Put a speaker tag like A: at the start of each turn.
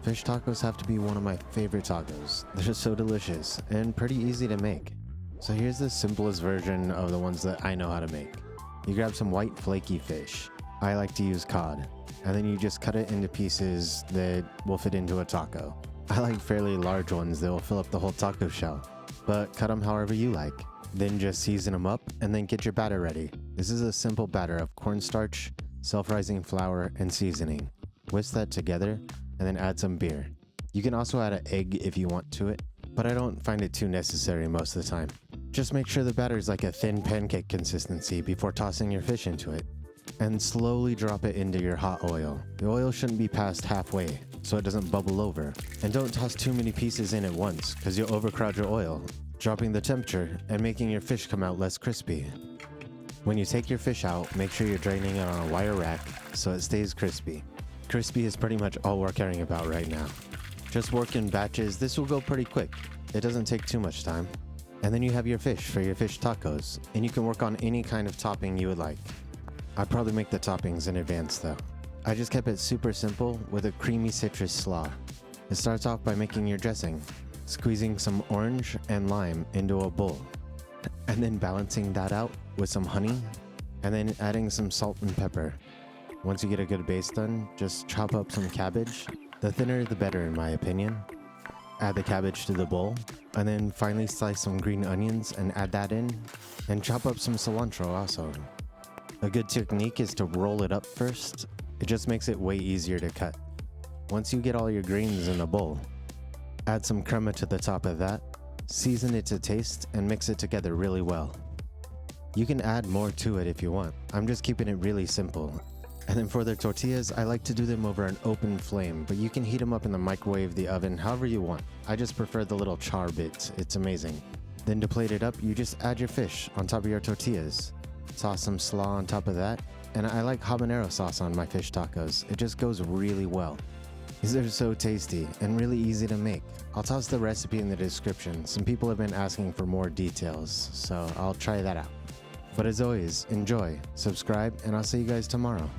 A: fish tacos have to be one of my favorite tacos. They're just so delicious and pretty easy to make. So here's the simplest version of the ones that I know how to make. You grab some white flaky fish. I like to use cod. And then you just cut it into pieces that will fit into a taco. I like fairly large ones that will fill up the whole taco shell, but cut them however you like. Then just season them up and then get your batter ready. This is a simple batter of cornstarch, self-rising flour, and seasoning. Whisk that together and then add some beer. You can also add an egg if you want to it, but I don't find it too necessary most of the time. Just make sure the batter is like a thin pancake consistency before tossing your fish into it. And slowly drop it into your hot oil. The oil shouldn't be past halfway, so it doesn't bubble over. And don't toss too many pieces in at once, because you'll overcrowd your oil, dropping the temperature and making your fish come out less crispy. When you take your fish out, make sure you're draining it on a wire rack so it stays crispy. Crispy is pretty much all we're caring about right now. Just work in batches, this will go pretty quick. It doesn't take too much time. And then you have your fish for your fish tacos, and you can work on any kind of topping you would like. I'd probably make the toppings in advance though. I just kept it super simple with a creamy citrus slaw. It starts off by making your dressing, squeezing some orange and lime into a bowl, and then balancing that out with some honey, and then adding some salt and pepper. Once you get a good base done, just chop up some cabbage. The thinner the better in my opinion. Add the cabbage to the bowl, and then finally slice some green onions and add that in, and chop up some cilantro also. A good technique is to roll it up first. It just makes it way easier to cut. Once you get all your greens in a bowl, add some crema to the top of that, season it to taste, and mix it together really well. You can add more to it if you want. I'm just keeping it really simple. And then for the tortillas, I like to do them over an open flame, but you can heat them up in the microwave, the oven, however you want. I just prefer the little char bits, it's amazing. Then to plate it up, you just add your fish on top of your tortillas. Toss some slaw on top of that, and I like habanero sauce on my fish tacos. It just goes really well. These are so tasty and really easy to make. I'll toss the recipe in the description. Some people have been asking for more details, so I'll try that out. But as always, enjoy, subscribe, and I'll see you guys tomorrow.